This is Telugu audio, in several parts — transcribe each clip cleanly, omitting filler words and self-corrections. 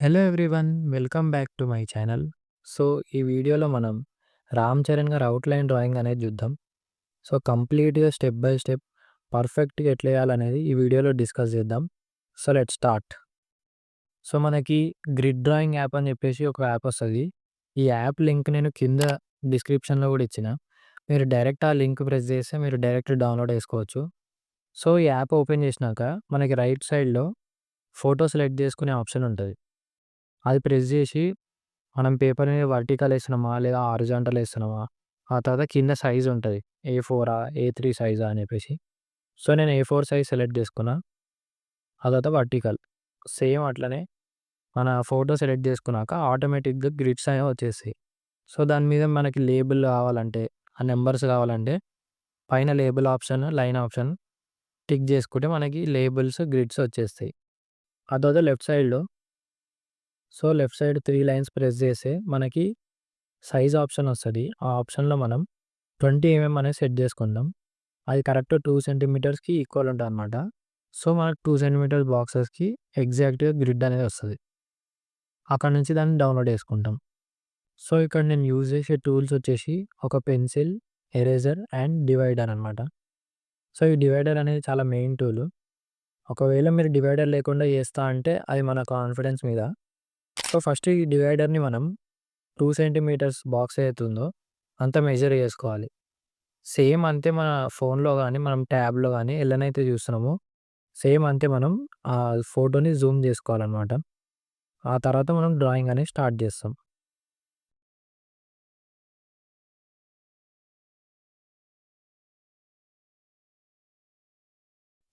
Hello everyone, welcome back to my channel. So, ఈ వీడియోలో మనం రామ్ చరణ్ గారి అవుట్‌లైన్ డ్రాయింగ్ అనేది చూద్దాం. సో, కంప్లీట్‌గా స్టెప్ బై స్టెప్ పర్ఫెక్ట్‌గా ఎట్లా చేయాలనేది ఈ వీడియోలో డిస్కస్ చేద్దాం. So, let's start. సో, మనకి గ్రిడ్ డ్రాయింగ్ యాప్ అని చెప్పేసి ఒక యాప్ వస్తది. ఈ యాప్ లింక్ నేను కింద డిస్క్రిప్షన్‌లో కూడా ఇచ్చిన. మీరు డైరెక్ట్ ఆ లింక్ ప్రెస్ చేస్తే మీరు డైరెక్ట్ డౌన్‌లోడ్ చేసుకోవచ్చు. సో, ఈ యాప్ ఓపెన్ చేసినాక మనకి రైట్ సైడ్‌లో ఫోటో సెలెక్ట్ చేసుకునే ఆప్షన్ ఉంటది. అది ప్రెస్ చేసి మనం పేపర్ మీద వర్టికల్ ఏస్తున్నామా? లేదా హారిజాంటల్ ఏస్తున్నామా? ఆ తర్వాత కింద సైజ్ ఉంటది. ఏ4 ఏ3 సైజా అని చెప్పేసి. సో, నేను ఏ4 సైజ్ సెలెక్ట్ చేసుకున్నా. ఆ తర్వాత వర్టికల్. సేమ్ అట్లనే మన ఫోటో సెలెక్ట్ చేసుకున్నాక ఆటోమేటిక్‌గా గ్రిడ్స్ అనేవి వచ్చేస్తాయి. సో, దాని మీద మనకి లేబుల్ కావాలంటే, ఆ నంబర్స్ కావాలంటే పైన label option, line option tick చేసుకుంటే మనకి లేబుల్స్, గ్రిడ్స్ వచ్చేస్తాయి. ఆ తర్వాత లెఫ్ట్ సైడ్‌లో లెఫ్ట్ సైడ్ 3 లైన్స్ ప్రెస్ చేస్తే మనకి సైజ్ ఆప్షన్ వస్తది. ఆ ఆప్షన్‌లో మనం 20 అనేది సెట్ చేసుకుందాం. అది కరెక్ట్ 2 సెంటీమీటర్స్‌కి ఈక్వల్ ఉంటదనమాట. సో, మనకు 2 సెంటీమీటర్స్ బాక్సెస్‌కి ఎగ్జాక్ట్‌గా గ్రిడ్ అనేది వస్తది. అక్కడి నుంచి దాన్ని డౌన్‌లోడ్ చేసుకుంటాం. సో, ఇక్కడ నేను యూజ్ చేసే టూల్స్ వచ్చేసి ఒక పెన్సిల్, ఎరేజర్ అండ్ డివైడర్ అనమాట. సో, ఈ డివైడర్ అనేది చాలా మెయిన్ టూల్. ఒకవేళ మీరు డివైడర్ లేకుండా చేస్తా అంటే అది మన కాన్ఫిడెన్స్ మీద. సో, ఫస్ట్ ఈ డివైడర్‌ని మనం 2 సెంటీమీటర్స్ బాక్స్ ఏదైతే ఉందో అంత మెజర్ చేసుకోవాలి. సేమ్ అంతే మన ఫోన్‌లో గాని, మనం ట్యాబ్‌లో గాని ఎల్లనైతే చూస్తున్నామో, సేమ్ అంతే మనం ఆ ఫోటోని జూమ్ జేసుకోవాలనమాట. ఆ తర్వాత మనం డ్రాయింగ్ అనేది స్టార్ట్ జేస్తాం.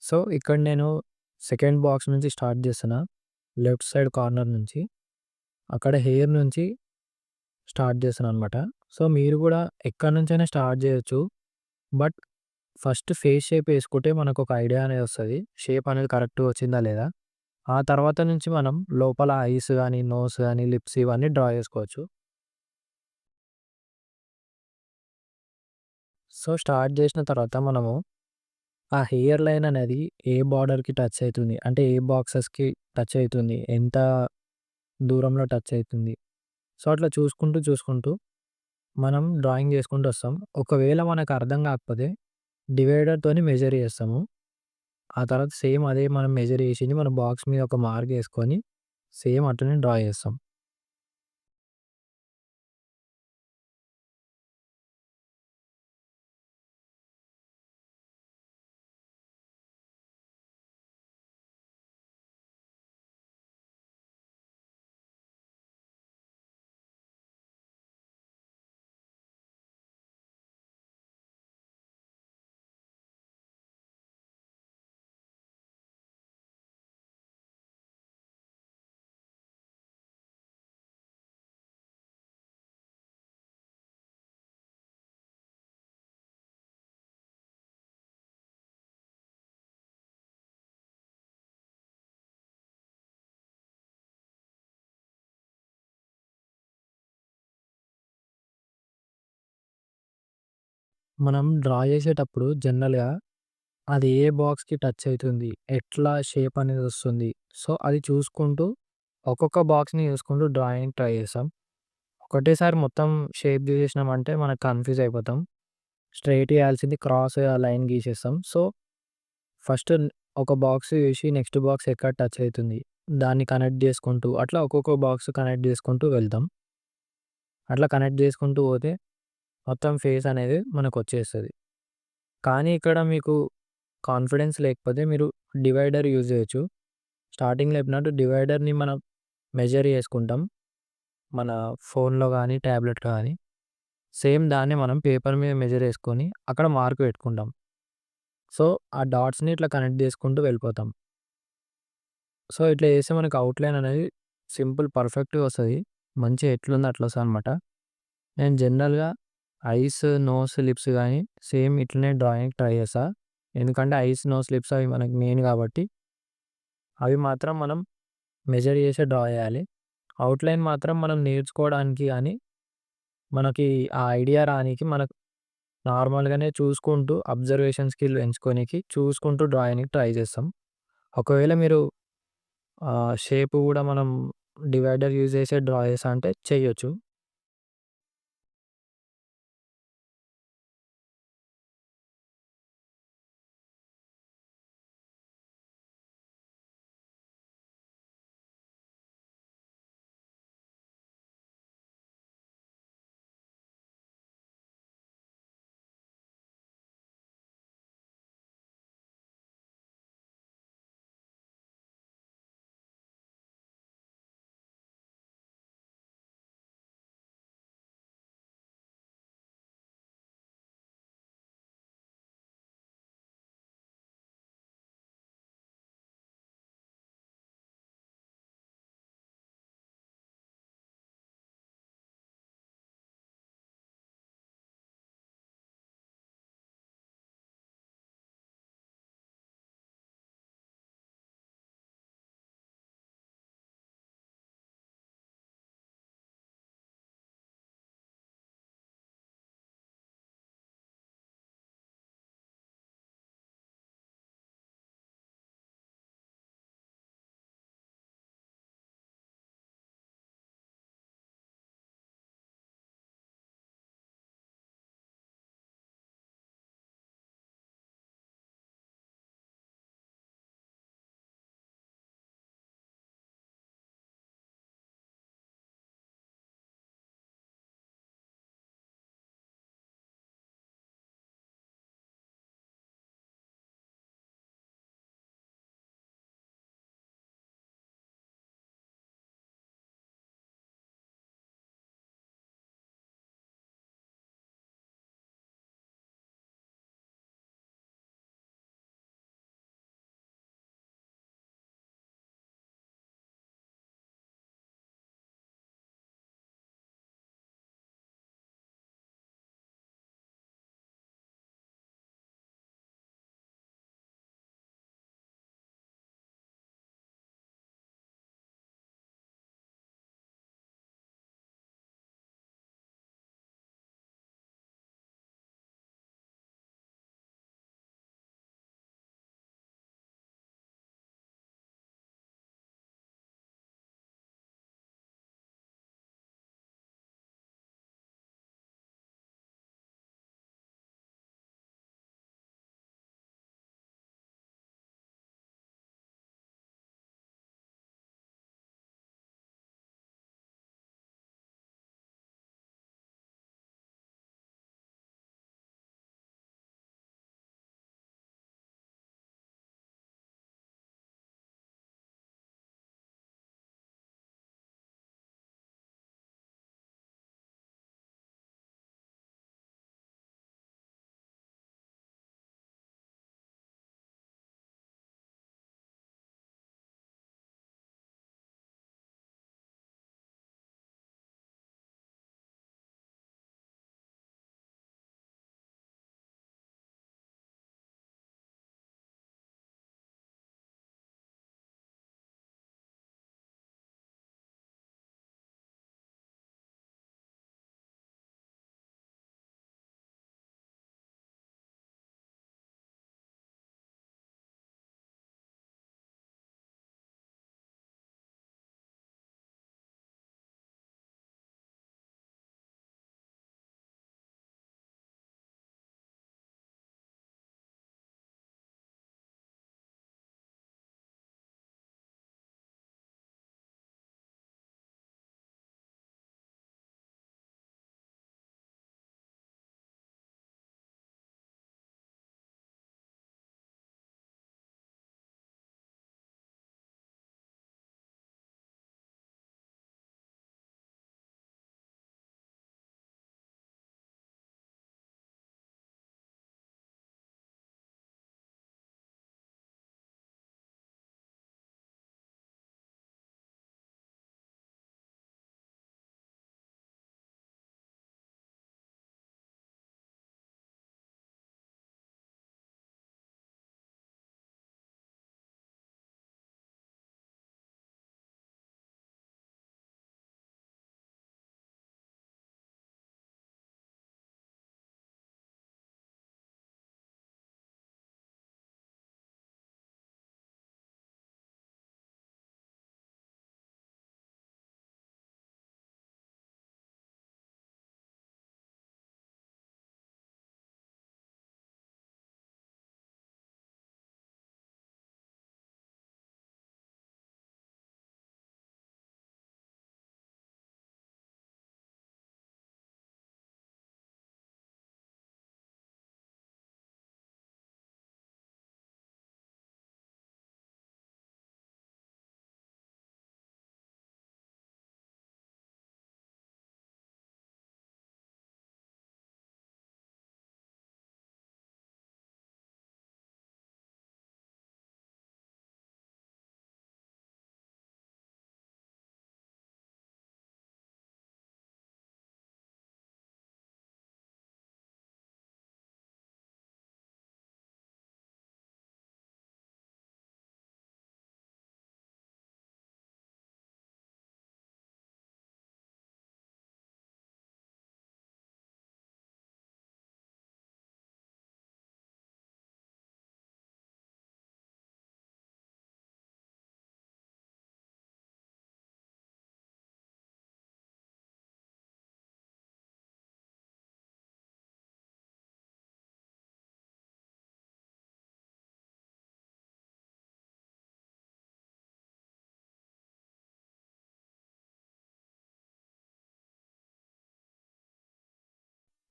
సో, ఇక్కడ నేను సెకండ్ బాక్స్ నుంచి స్టార్ట్ జేస్తున్నా. లెఫ్ట్ సైడ్ కార్నర్ నుంచి. అక్కడ హెయిర్ నుంచి స్టార్ట్ చేస్తున్నాననమాట. సో, మీరు గూడా ఎక్కడి నుంచైనా స్టార్ట్ జేయొచ్చు. బట్ ఫస్ట్ ఫేస్ షేప్ యేసుకుంటే మనకొక ఐడియా అనేది వస్తది. షేప్ అనేది కరెక్ట్‌గా వచ్చిందా లేదా? ఆ తర్వాత నుంచి మనం లోపల ఐస్ గాని, నోస్ గాని, లిప్స్ ఇవన్నీ డ్రా చేసుకోవచ్చు. సో, స్టార్ట్ జేసిన తర్వాత మనము ఆ హెయిర్ లైన్ అనేది ఏ బార్డర్‌కి టచ్ అయితుంది. అంటే ఏ బాక్సెస్‌కి టచ్ అయితుంది. ఎంత దూరంలో టచ్ అయితుంది. సో, అట్లా చూసుకుంటూ మనం డ్రాయింగ్ చేసుకుంటూ వస్తాం. ఒకవేళ మనకు అర్థం కాకపోతే డివైడర్‌తోని మెజర్ చేస్తాము. ఆ తర్వాత సేమ్ అదే మనం మెజర్ చేసింది మన బాక్స్ మీద ఒక మార్క్ ఏసుకొని సేమ్ అట్లనే డ్రా చేస్తాం. మనం డ్రా చేసేటప్పుడు జనరల్‌గా అది ఏ బాక్స్‌కి టచ్ అయితుంది. ఎట్లా షేప్ అనేది వస్తుంది. సో, అది చూసుకుంటూ ఒక్కొక్క బాక్స్‌ని చూసుకుంటూ డ్రాయింగ్ ట్రై చేస్తాం. ఒకటేసారి మొత్తం షేప్ గీసేసినామంటే మనకు కన్‌ఫ్యూజ్ అయిపోతాం. స్ట్రెయిట్ ఏయాల్సింది క్రాస్ లైన్ గీసేస్తాం. సో, ఫస్ట్ ఒక బాక్స్ చూసి నెక్స్ట్ బాక్స్ ఎక్కడ టచ్ అయితుంది. దాన్ని కనెక్ట్ చేసుకుంటూ అట్లా ఒక్కొక్క బాక్స్ కనెక్ట్ చేసుకుంటూ వెళ్తాం. అట్లా కనెక్ట్ చేసుకుంటూ పోతే మొత్తం ఫేస్ అనేది మనకొచ్చేస్తది. కానీ ఇక్కడ మీకు కాన్ఫిడెన్స్ లేకపోతే మీరు డివైడర్ యూజ్ చేయొచ్చు. స్టార్టింగ్‌లో చెప్పినట్టు డివైడర్‌ని మనం మెజర్ చేసుకుంటాం. మన ఫోన్‌లో గానీ, టాబ్లెట్‌లో గానీ. సేమ్ దాన్నే మనం పేపర్ మీద మెజర్ చేసుకొని అక్కడ మార్క్ పెట్టుకుంటాం. సో, ఆ డాట్స్‌ని ఇట్లా కనెక్ట్ చేసుకుంటూ వెళ్ళిపోతాం. సో, ఇట్లా చేస్తే మనకు అవుట్‌లైన్ అనేది సింపుల్ పర్ఫెక్ట్‌గా వస్తది. మంచిగా ఎట్లుందో అట్లా వస్తదనమాట. నేను జనరల్‌గా ఐస్, నోస్, లిప్స్ గానీ సేమ్ ఇట్లనే డ్రాయింగ్ ట్రై చేస్తా. ఎందుకంటే ఐస్, నోస్, లిప్స్ అవి మనకు మెయిన్ కాబట్టి అవి మాత్రం మనం మెజర్ చేసే డ్రా చేయాలి. అవుట్‌లైన్ మాత్రం మనం నేర్చుకోవడానికి గానీ, మనకి ఆ ఐడియా రానీకి మనకు నార్మల్‌గానే చూసుకుంటూ అబ్జర్వేషన్ స్కిల్ పెంచుకోనీకి చూసుకుంటూ డ్రాయింగ్‌కి ట్రై చేస్తాం. ఒకవేళ మీరు షేప్ గూడా మనం డివైడర్ యూజ్ చేసే డ్రా చేశా అంటే చెయ్యొచ్చు.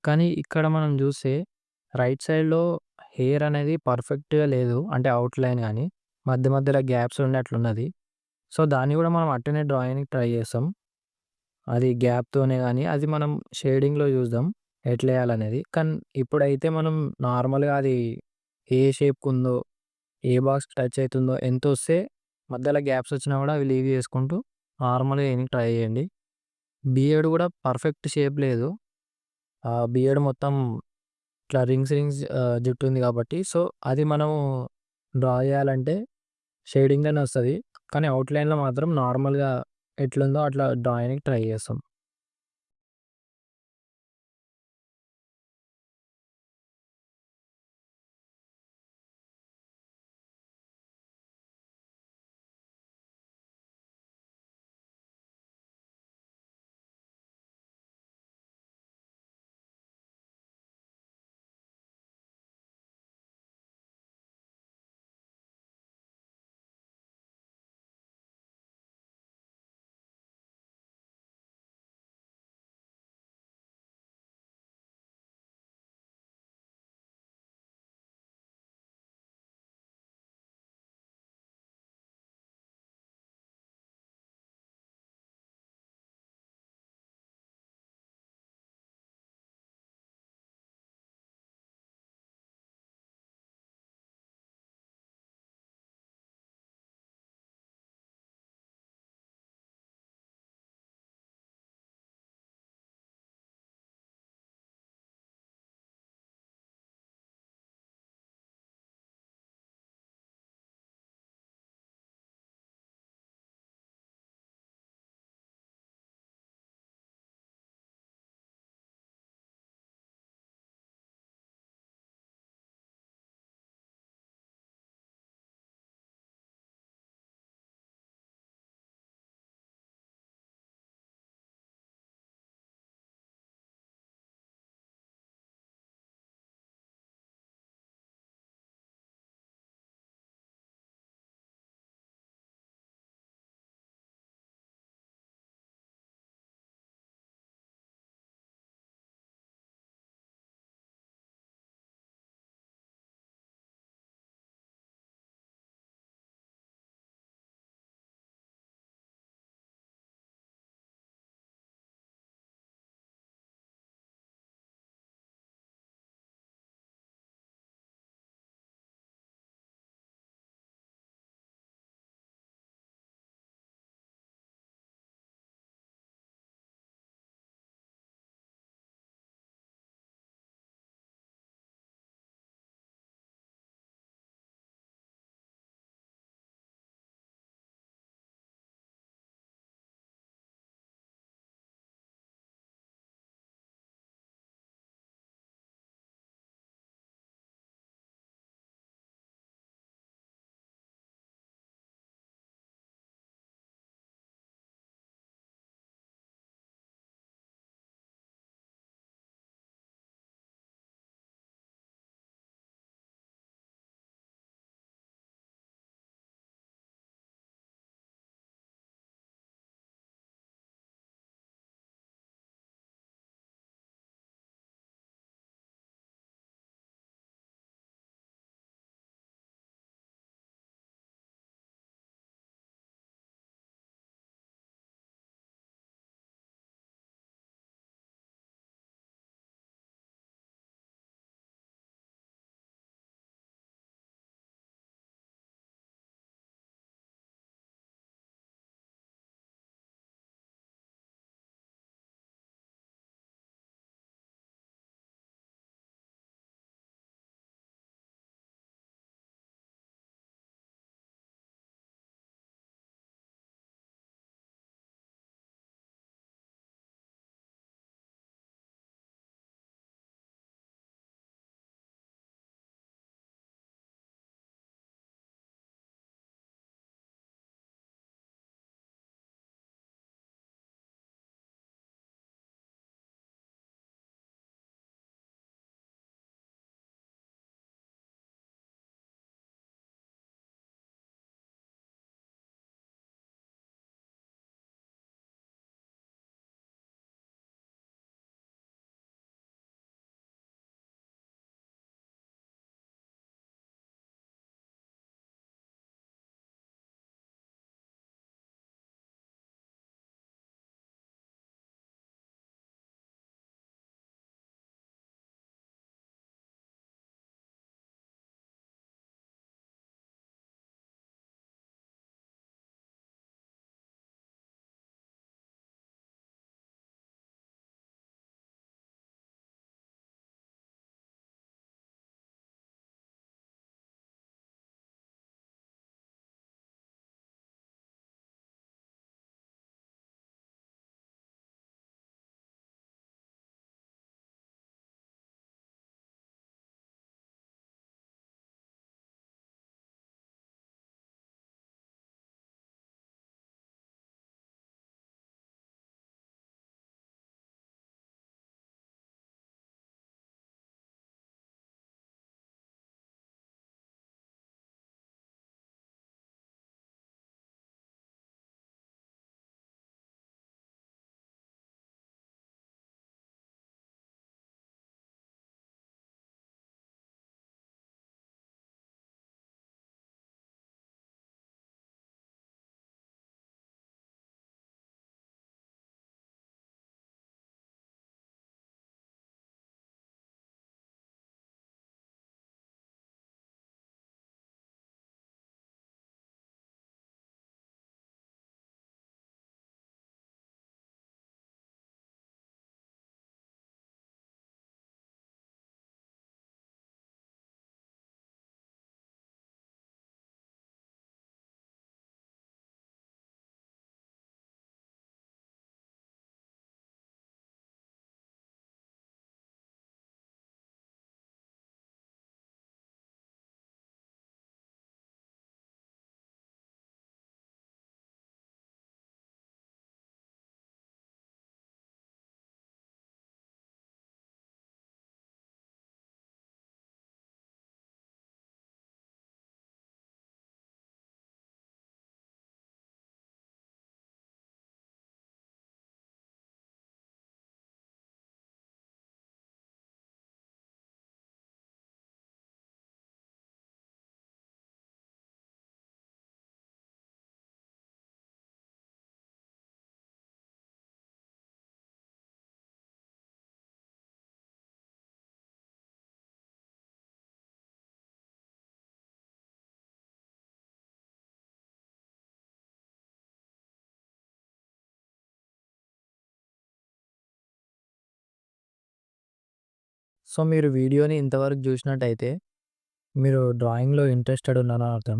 కానీ ఇక్కడ మనం జూస్తే రైట్ సైడ్‌లో హెయిర్ అనేది పర్ఫెక్ట్‌గా లేదు. అంటే ఔట్‌లైన్ గాని, మధ్య మధ్యలో గ్యాప్స్ ఉన్నట్లున్నది. సో, దాన్ని గూడా మనం అట్టనే డ్రాయింగ్‌కి ట్రై చేస్తాం. అది గ్యాప్‌తోనే గాని, అది మనం షేడింగ్‌లో చూద్దాం ఎట్లేయాలనేది. కానీ ఇప్పుడైతే మనం నార్మల్‌గా అది ఏ షేప్‌కుందో, ఏ బాక్స్‌కి టచ్ అయితుందో, ఎంతొస్తే మధ్యలో గ్యాప్స్ వచ్చినా గూడా అవి లీవ్ చేసుకుంటూ నార్మల్‌గా ఏయనీకి ట్రై చేయండి. బియర్డ్ గూడా పర్ఫెక్ట్ షేప్ లేదు. బియర్డ్ మొత్తం ఇట్లా రింగ్స్ జుట్టుంది కాబట్టి, సో, అది మనము డ్రా చేయాలంటే షేడింగ్‌లోనే వస్తది. కానీ ఔట్‌లైన్‌లో మాత్రం నార్మల్‌గా ఎట్లుందో అట్లా డ్రా చేయనీకి ట్రై చేస్తాం. సో, మీరు వీడియోని ఇంతవరకు జూసినట్టయితే మీరు డ్రాయింగ్‌లో ఇంట్రెస్టెడ్ ఉన్నారని అర్థం.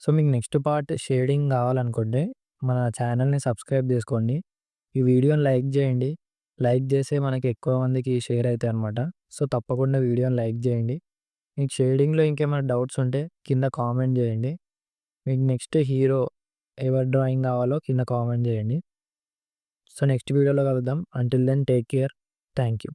సో, మీకు నెక్స్ట్ పార్ట్ షేడింగ్ గావాలనుకుంటే మన ఛానల్‌ని సబ్స్క్రైబ్ జేసుకోండి. ఈ వీడియోని లైక్ జేయండి. లైక్ జేస్తే మనకి ఎక్కువ మందికి షేర్ అయితాయన్నమాట. సో, తప్పకుండా వీడియోని లైక్ జేయండి. మీకు షేడింగ్‌లో ఇంకేమైనా డౌట్స్ ఉంటే కింద కామెంట్ జేయండి. మీకు నెక్స్ట్ హీరో ఎవరి డ్రాయింగ్ గావాలో కింద కామెంట్ జేయండి. సో, నెక్స్ట్ వీడియోలో కలుద్దాం. Until then take care. Thank you.